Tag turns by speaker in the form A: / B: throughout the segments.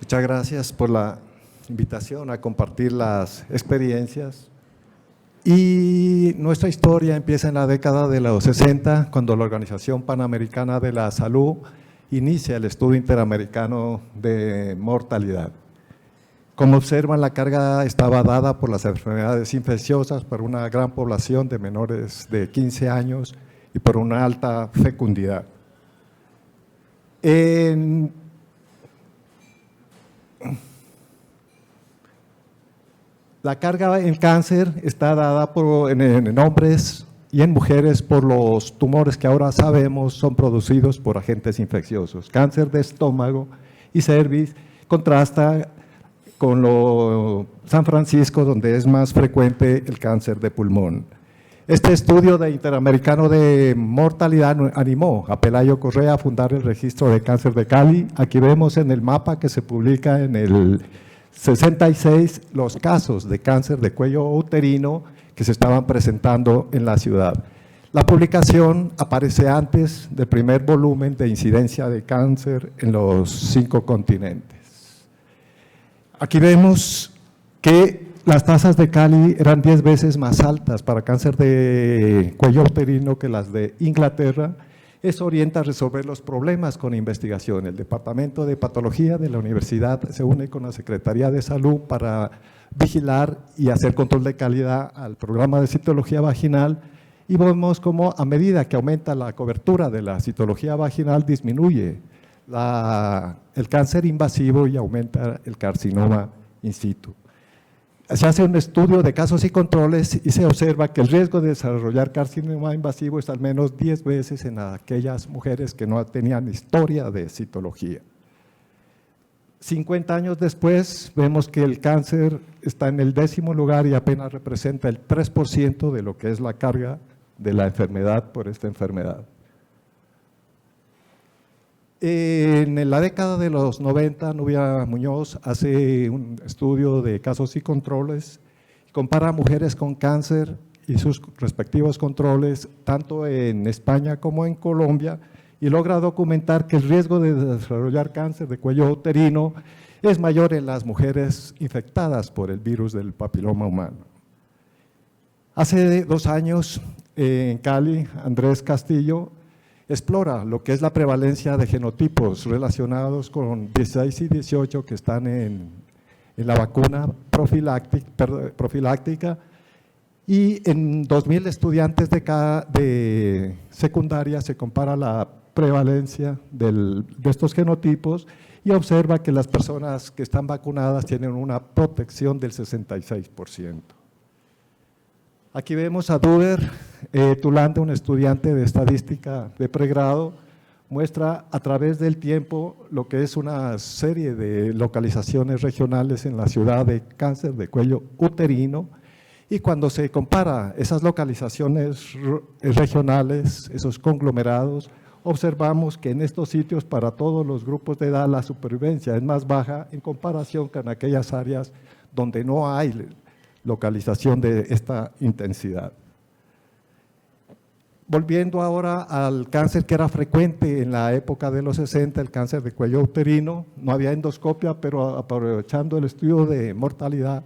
A: Muchas gracias por la invitación a compartir las experiencias. Y nuestra historia empieza en la década de los 60, cuando la Organización Panamericana de la Salud inicia el estudio interamericano de mortalidad. Como observan, la carga estaba dada por las enfermedades infecciosas, por una gran población de menores de 15 años y por una alta fecundidad. La carga en cáncer está dada en hombres y en mujeres por los tumores que ahora sabemos son producidos por agentes infecciosos. Cáncer de estómago y cervix contrasta con San Francisco, donde es más frecuente el cáncer de pulmón. Este estudio interamericano de mortalidad animó a Pelayo Correa a fundar el registro de cáncer de Cali. Aquí vemos en el mapa que se publica en el 66 los casos de cáncer de cuello uterino que se estaban presentando en la ciudad. La publicación aparece antes del primer volumen de incidencia de cáncer en los 5 continentes. Aquí vemos que las tasas de Cali eran 10 veces más altas para cáncer de cuello uterino que las de Inglaterra. Eso orienta a resolver los problemas con investigación. El Departamento de Patología de la Universidad se une con la Secretaría de Salud para vigilar y hacer control de calidad al programa de citología vaginal, y vemos cómo a medida que aumenta la cobertura de la citología vaginal disminuye el cáncer invasivo y aumenta el carcinoma in situ. Se hace un estudio de casos y controles y se observa que el riesgo de desarrollar carcinoma invasivo es al menos 10 veces en aquellas mujeres que no tenían historia de citología. 50 años después vemos que el cáncer está en el 10º lugar y apenas representa el 3% de lo que es la carga de la enfermedad por esta enfermedad. En la década de los 90, Nubia Muñoz hace un estudio de casos y controles, compara mujeres con cáncer y sus respectivos controles, tanto en España como en Colombia, y logra documentar que el riesgo de desarrollar cáncer de cuello uterino es mayor en las mujeres infectadas por el virus del papiloma humano. Hace 2 años, en Cali, Andrés Castillo explora lo que es la prevalencia de genotipos relacionados con 16 y 18 que están en la vacuna profiláctica, y en 2.000 estudiantes de secundaria se compara la prevalencia de estos genotipos y observa que las personas que están vacunadas tienen una protección del 66%. Aquí vemos a Duber Tulande, un estudiante de estadística de pregrado, muestra a través del tiempo lo que es una serie de localizaciones regionales en la ciudad de cáncer de cuello uterino, y cuando se compara esas localizaciones regionales, esos conglomerados, observamos que en estos sitios para todos los grupos de edad la supervivencia es más baja en comparación con aquellas áreas donde no hay localización de esta intensidad. Volviendo ahora al cáncer que era frecuente en la época de los 60, el cáncer de cuello uterino, no había endoscopia, pero aprovechando el estudio de mortalidad,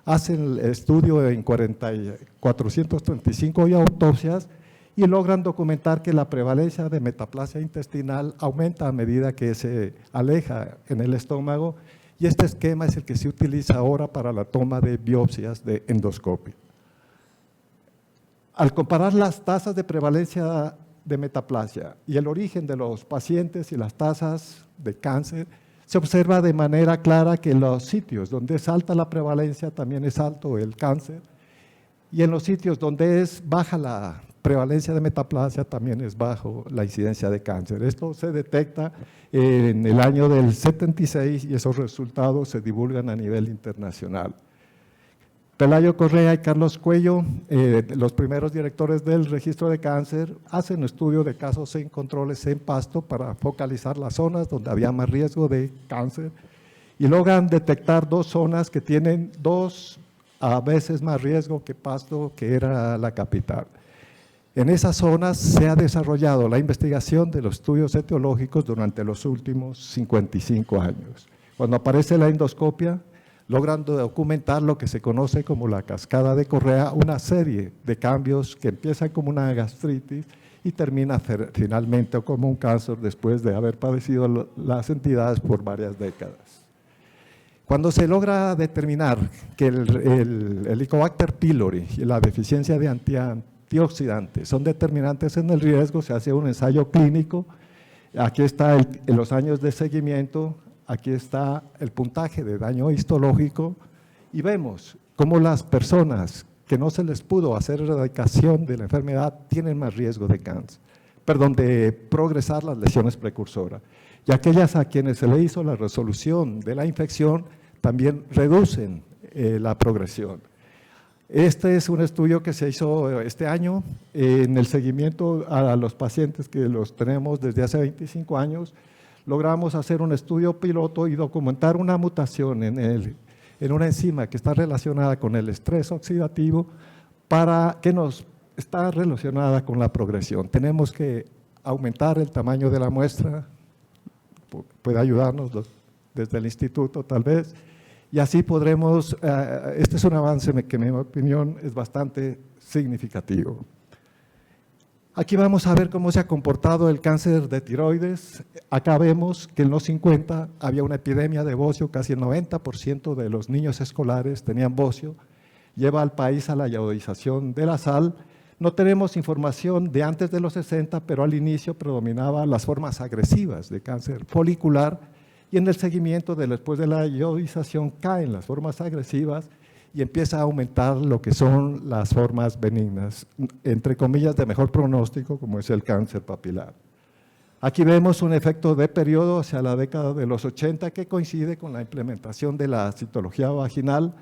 A: hacen el estudio en 435 autopsias y logran documentar que la prevalencia de metaplasia intestinal aumenta a medida que se aleja en el estómago, y este esquema es el que se utiliza ahora para la toma de biopsias de endoscopio. Al comparar las tasas de prevalencia de metaplasia y el origen de los pacientes y las tasas de cáncer, se observa de manera clara que en los sitios donde es alta la prevalencia también es alto el cáncer, y en los sitios donde es baja la prevalencia de metaplasia también es bajo la incidencia de cáncer. Esto se detecta en el año del 76 y esos resultados se divulgan a nivel internacional. Pelayo Correa y Carlos Cuello, los primeros directores del registro de cáncer, hacen un estudio de casos en controles en Pasto para focalizar las zonas donde había más riesgo de cáncer, y logran detectar 2 zonas que tienen 2 a veces más riesgo que Pasto, que era la capital. En esas zonas se ha desarrollado la investigación de los estudios etiológicos durante los últimos 55 años. Cuando aparece la endoscopia, logran documentar lo que se conoce como la cascada de Correa, una serie de cambios que empiezan como una gastritis y termina finalmente como un cáncer después de haber padecido las entidades por varias décadas. Cuando se logra determinar que el Helicobacter pylori y la deficiencia de antioxidantes son determinantes en el riesgo, se hace un ensayo clínico. Aquí está en los años de seguimiento, aquí está el puntaje de daño histológico y vemos cómo las personas que no se les pudo hacer erradicación de la enfermedad tienen más riesgo de cáncer, de progresar las lesiones precursoras. Y aquellas a quienes se le hizo la resolución de la infección también reducen la progresión. Este es un estudio que se hizo este año en el seguimiento a los pacientes que los tenemos desde hace 25 años. Logramos hacer un estudio piloto y documentar una mutación en una enzima que está relacionada con el estrés oxidativo está relacionada con la progresión. Tenemos que aumentar el tamaño de la muestra, puede ayudarnos desde el instituto tal vez, y así podremos, este es un avance que en mi opinión es bastante significativo. Aquí vamos a ver cómo se ha comportado el cáncer de tiroides. Acá vemos que en los 50 había una epidemia de bocio, casi el 90% de los niños escolares tenían bocio, lleva al país a la iodización de la sal. No tenemos información de antes de los 60, pero al inicio predominaban las formas agresivas de cáncer folicular, y en el seguimiento después de la iodización caen las formas agresivas y empieza a aumentar lo que son las formas benignas, entre comillas de mejor pronóstico, como es el cáncer papilar. Aquí vemos un efecto de periodo hacia la década de los 80 que coincide con la implementación de la citología vaginal.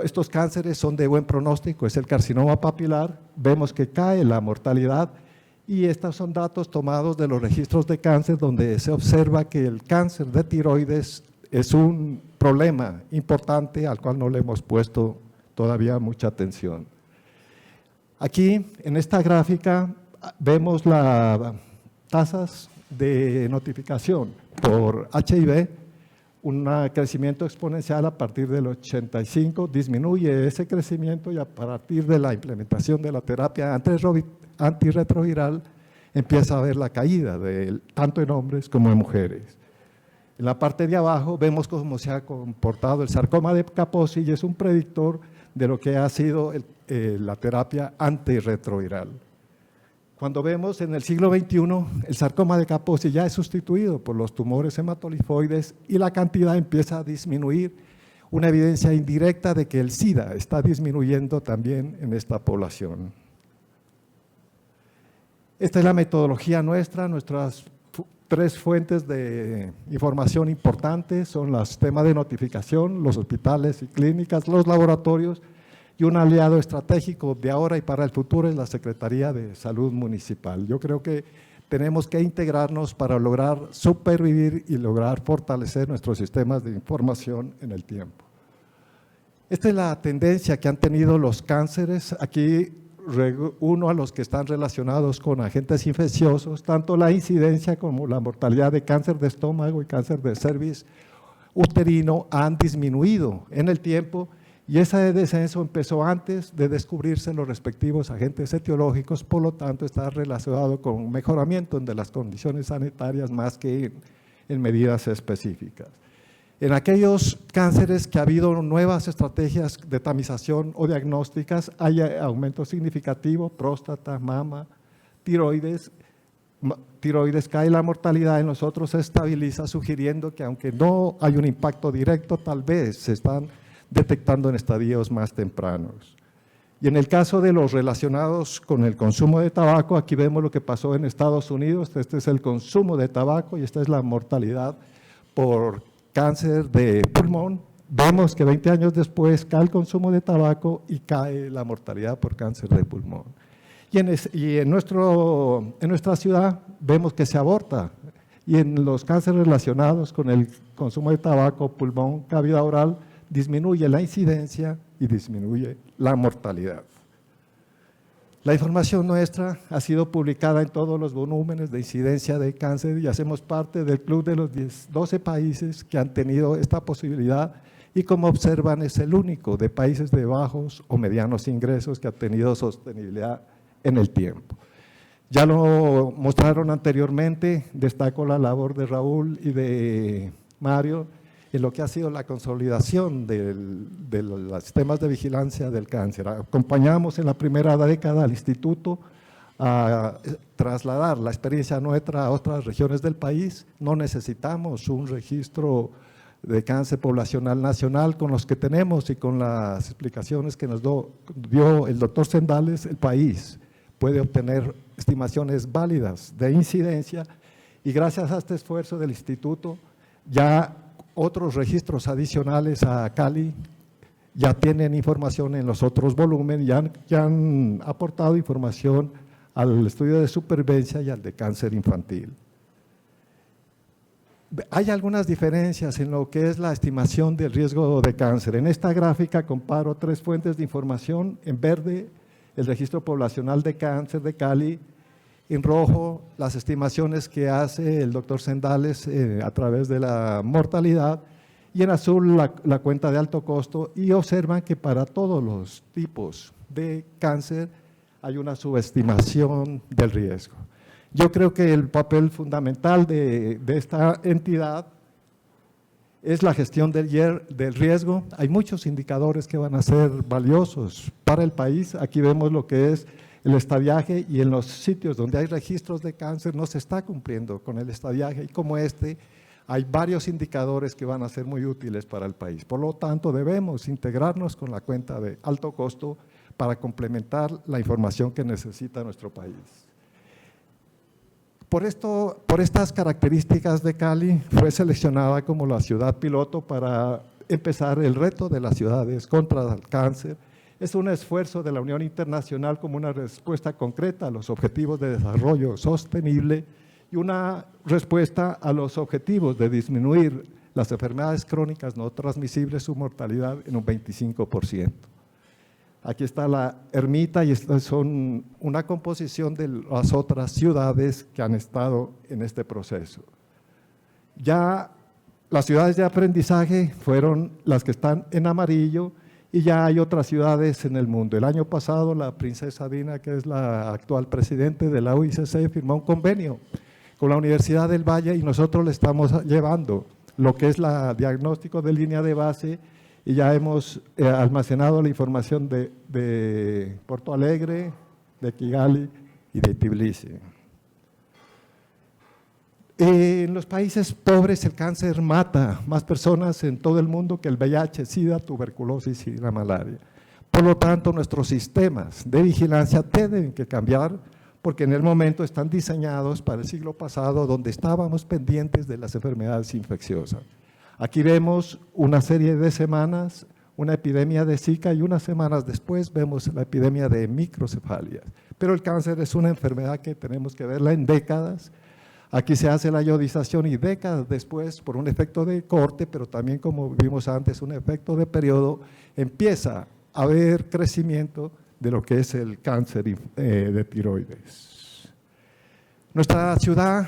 A: Estos cánceres son de buen pronóstico, es el carcinoma papilar, vemos que cae la mortalidad. Y estos son datos tomados de los registros de cáncer donde se observa que el cáncer de tiroides es un problema importante al cual no le hemos puesto todavía mucha atención. Aquí, en esta gráfica, vemos las tasas de notificación por HIV, un crecimiento exponencial a partir del 85, disminuye ese crecimiento y a partir de la implementación de la terapia antirretroviral empieza a haber la caída, tanto en hombres como en mujeres. En la parte de abajo vemos cómo se ha comportado el sarcoma de Kaposi y es un predictor de lo que ha sido la terapia antirretroviral. Cuando vemos en el siglo XXI, el sarcoma de Kaposi ya es sustituido por los tumores hematolifoides y la cantidad empieza a disminuir, una evidencia indirecta de que el SIDA está disminuyendo también en esta población. Esta es la metodología nuestras 3 fuentes de información importantes son los sistemas de notificación, los hospitales y clínicas, los laboratorios, y un aliado estratégico de ahora y para el futuro es la Secretaría de Salud Municipal. Yo creo que tenemos que integrarnos para lograr supervivir y lograr fortalecer nuestros sistemas de información en el tiempo. Esta es la tendencia que han tenido los cánceres. Aquí uno a los que están relacionados con agentes infecciosos, tanto la incidencia como la mortalidad de cáncer de estómago y cáncer de cervix uterino han disminuido en el tiempo. Y ese descenso empezó antes de descubrirse los respectivos agentes etiológicos, por lo tanto está relacionado con un mejoramiento de las condiciones sanitarias más que en medidas específicas. En aquellos cánceres que ha habido nuevas estrategias de tamización o diagnósticas, hay aumento significativo, próstata, mama, tiroides cae la mortalidad, en los otros se estabiliza, sugiriendo que aunque no hay un impacto directo, tal vez se están detectando en estadios más tempranos. Y en el caso de los relacionados con el consumo de tabaco, aquí vemos lo que pasó en Estados Unidos, este es el consumo de tabaco y esta es la mortalidad por cáncer de pulmón. Vemos que 20 años después cae el consumo de tabaco y cae la mortalidad por cáncer de pulmón. Y en nuestra ciudad vemos que se aborta y en los cánceres relacionados con el consumo de tabaco, pulmón, cavidad oral, disminuye la incidencia y disminuye la mortalidad. La información nuestra ha sido publicada en todos los volúmenes de incidencia de cáncer y hacemos parte del club de los 12 países que han tenido esta posibilidad y, como observan, es el único de países de bajos o medianos ingresos que ha tenido sostenibilidad en el tiempo. Ya lo mostraron anteriormente, destaco la labor de Raúl y de Mario en lo que ha sido la consolidación de los sistemas de vigilancia del cáncer. Acompañamos en la primera década al instituto a trasladar la experiencia nuestra a otras regiones del país. No necesitamos un registro de cáncer poblacional nacional. Con los que tenemos y con las explicaciones que nos dio el doctor Sendales, el país puede obtener estimaciones válidas de incidencia, y gracias a este esfuerzo del instituto, ya otros registros adicionales a Cali ya tienen información en los otros volúmenes, ya han aportado información al estudio de supervivencia y al de cáncer infantil. Hay algunas diferencias en lo que es la estimación del riesgo de cáncer. En esta gráfica comparo 3 fuentes de información. En verde, el registro poblacional de cáncer de Cali; en rojo, las estimaciones que hace el doctor Sendales a través de la mortalidad; y en azul, la cuenta de alto costo. Y observan que para todos los tipos de cáncer hay una subestimación del riesgo. Yo creo que el papel fundamental de esta entidad es la gestión del riesgo. Hay muchos indicadores que van a ser valiosos para el país. Aquí vemos lo que es el estadiaje, y en los sitios donde hay registros de cáncer no se está cumpliendo con el estadiaje, y como hay varios indicadores que van a ser muy útiles para el país. Por lo tanto, debemos integrarnos con la cuenta de alto costo para complementar la información que necesita nuestro país. Por estas características de Cali, fue seleccionada como la ciudad piloto para empezar el reto de las ciudades contra el cáncer. Es un esfuerzo de la Unión Internacional como una respuesta concreta a los objetivos de desarrollo sostenible y una respuesta a los objetivos de disminuir las enfermedades crónicas no transmisibles, su mortalidad en un 25%. Aquí está la ermita, y estas son una composición de las otras ciudades que han estado en este proceso. Ya las ciudades de aprendizaje fueron las que están en amarillo, y ya hay otras ciudades en el mundo. El año pasado, la princesa Dina, que es la actual presidente de la UICC, firmó un convenio con la Universidad del Valle, y nosotros le estamos llevando lo que es el diagnóstico de línea de base, y ya hemos almacenado la información de Porto Alegre, de Kigali y de Tbilisi. En los países pobres el cáncer mata más personas en todo el mundo que el VIH, SIDA, tuberculosis y la malaria. Por lo tanto, nuestros sistemas de vigilancia tienen que cambiar, porque en el momento están diseñados para el siglo pasado, donde estábamos pendientes de las enfermedades infecciosas. Aquí vemos una serie de semanas, una epidemia de Zika, y unas semanas después vemos la epidemia de microcefalias. Pero el cáncer es una enfermedad que tenemos que verla en décadas. Aquí se hace la iodización, y décadas después, por un efecto de corte, pero también, como vimos antes, un efecto de periodo, empieza a haber crecimiento de lo que es el cáncer de tiroides. Nuestra ciudad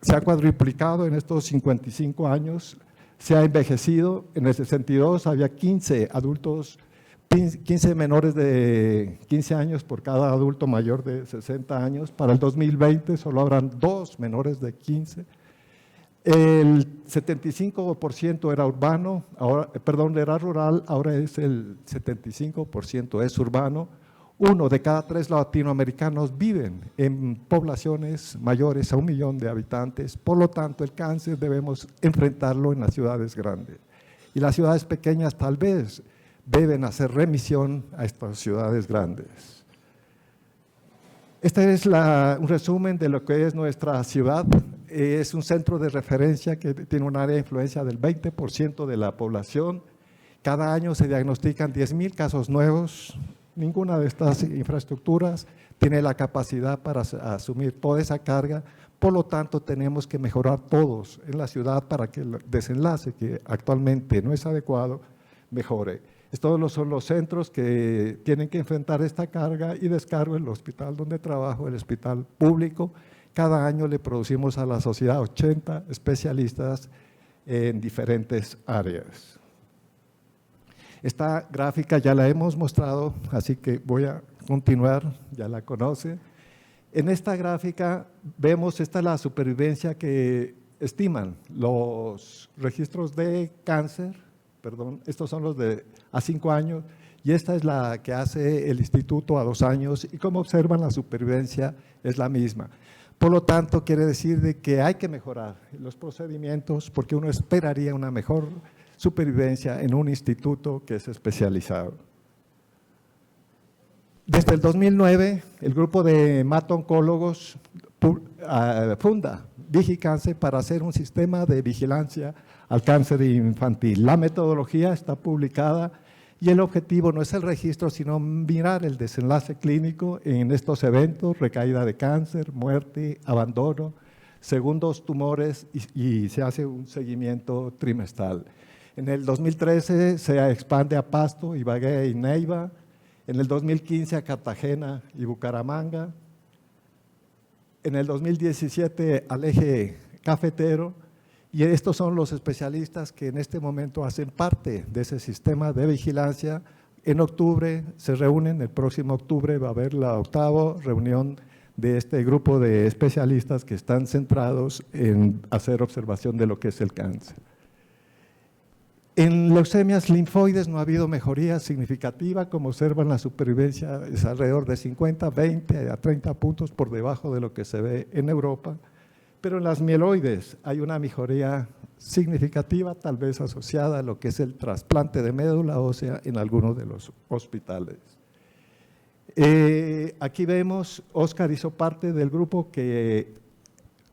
A: se ha cuadruplicado en estos 55 años, se ha envejecido. En el 62 había 15 menores de 15 años por cada adulto mayor de 60 años. Para el 2020 solo habrán 2 menores de 15. El 75% era urbano, era rural, ahora es el 75% es urbano. 1 de cada 3 latinoamericanos viven en poblaciones mayores a 1 millón de habitantes. Por lo tanto, el cáncer debemos enfrentarlo en las ciudades grandes. Y las ciudades pequeñas tal vez deben hacer remisión a estas ciudades grandes. Este es un resumen de lo que es nuestra ciudad. Es un centro de referencia que tiene un área de influencia del 20% de la población. Cada año se diagnostican 10,000 casos nuevos. Ninguna de estas infraestructuras tiene la capacidad para asumir toda esa carga. Por lo tanto, tenemos que mejorar todos en la ciudad para que el desenlace, que actualmente no es adecuado, mejore. Estos son los centros que tienen que enfrentar esta carga y descargo. El hospital donde trabajo, el hospital público, cada año le producimos a la sociedad 80 especialistas en diferentes áreas. Esta gráfica ya la hemos mostrado, así que voy a continuar, ya la conoce. En esta gráfica vemos, esta es la supervivencia que estiman los registros de cáncer, estos son los de a 5 años, y esta es la que hace el instituto a 2 años, y como observan la supervivencia es la misma. Por lo tanto, quiere decir de que hay que mejorar los procedimientos porque uno esperaría una mejor supervivencia en un instituto que es especializado. Desde el 2009, el grupo de hemato-oncólogos funda Vigicáncer para hacer un sistema de vigilancia al cáncer infantil. La metodología está publicada y el objetivo no es el registro, sino mirar el desenlace clínico en estos eventos: recaída de cáncer, muerte, abandono, segundos tumores, y se hace un seguimiento trimestral. En el 2013 se expande a Pasto, Ibagué y Neiva. En el 2015 a Cartagena y Bucaramanga. En el 2017 al eje cafetero. Y estos son los especialistas que en este momento hacen parte de ese sistema de vigilancia. En octubre se reúnen, el próximo octubre va a haber la 8ª reunión de este grupo de especialistas que están centrados en hacer observación de lo que es el cáncer. En leucemias linfoides no ha habido mejoría significativa, como observan la supervivencia es alrededor de 50, 20 a 30 puntos por debajo de lo que se ve en Europa, pero en las mieloides hay una mejoría significativa, tal vez asociada a lo que es el trasplante de médula ósea en algunos de los hospitales. Aquí vemos, Oscar hizo parte del grupo que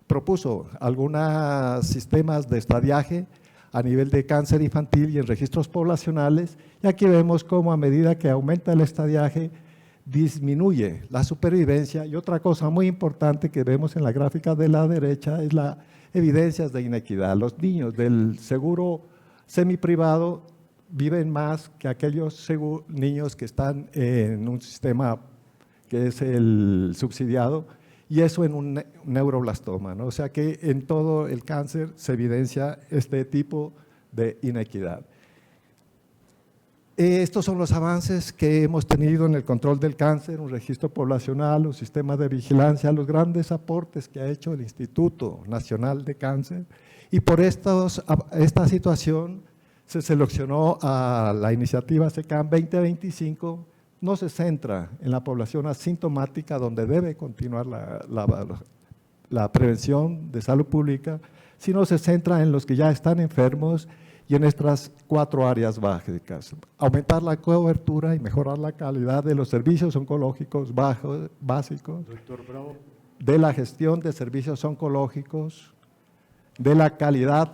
A: propuso algunos sistemas de estadiaje a nivel de cáncer infantil y en registros poblacionales, y aquí vemos cómo a medida que aumenta el estadiaje disminuye la supervivencia. Y otra cosa muy importante que vemos en la gráfica de la derecha es las evidencias de inequidad. Los niños del seguro semiprivado viven más que aquellos niños que están en un sistema que es el subsidiado, y eso en un neuroblastoma, ¿no? O sea que en todo el cáncer se evidencia este tipo de inequidad. Estos son los avances que hemos tenido en el control del cáncer, un registro poblacional, un sistema de vigilancia, los grandes aportes que ha hecho el Instituto Nacional de Cáncer, y por esta situación se seleccionó a la iniciativa SECAM 2025. No se centra en la población asintomática, donde debe continuar la prevención de salud pública, sino se centra en los que ya están enfermos y en estas 4 áreas básicas: aumentar la cobertura y mejorar la calidad de los servicios oncológicos básicos,
B: Doctor Bravo,
A: de la gestión de servicios oncológicos, de la calidad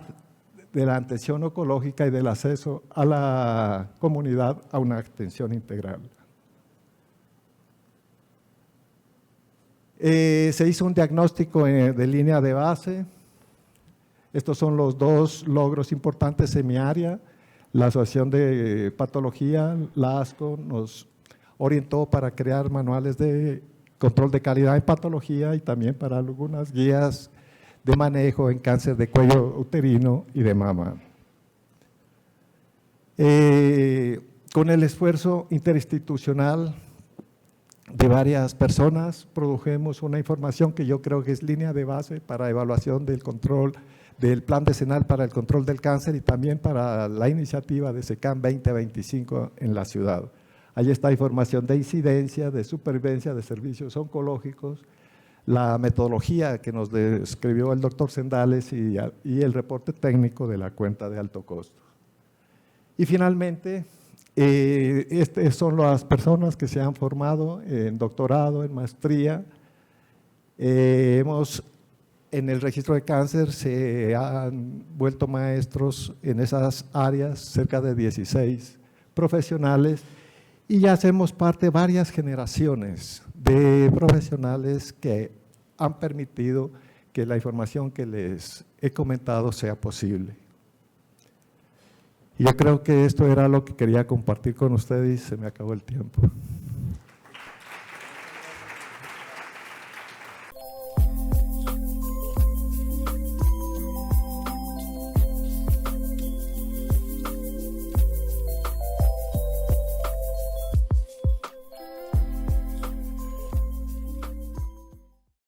A: de la atención oncológica y del acceso a la comunidad a una atención integral. Se hizo un diagnóstico de línea de base. Estos son los 2 logros importantes en mi área. La Asociación de Patología, la ASCO, nos orientó para crear manuales de control de calidad en patología y también para algunas guías de manejo en cáncer de cuello uterino y de mama. Con el esfuerzo interinstitucional de varias personas, produjimos una información que yo creo que es línea de base para evaluación del control del Plan Decenal para el Control del Cáncer y también para la iniciativa de SECAM 2025 en la ciudad. Ahí está información de incidencia, de supervivencia de servicios oncológicos, la metodología que nos describió el doctor Sendales y el reporte técnico de la cuenta de alto costo. Y finalmente, estas son las personas que se han formado en doctorado, en maestría. En el registro de cáncer se han vuelto maestros en esas áreas, cerca de 16 profesionales, y ya hacemos parte de varias generaciones de profesionales que han permitido que la información que les he comentado sea posible. Y yo creo que esto era lo que quería compartir con ustedes y se me acabó el tiempo.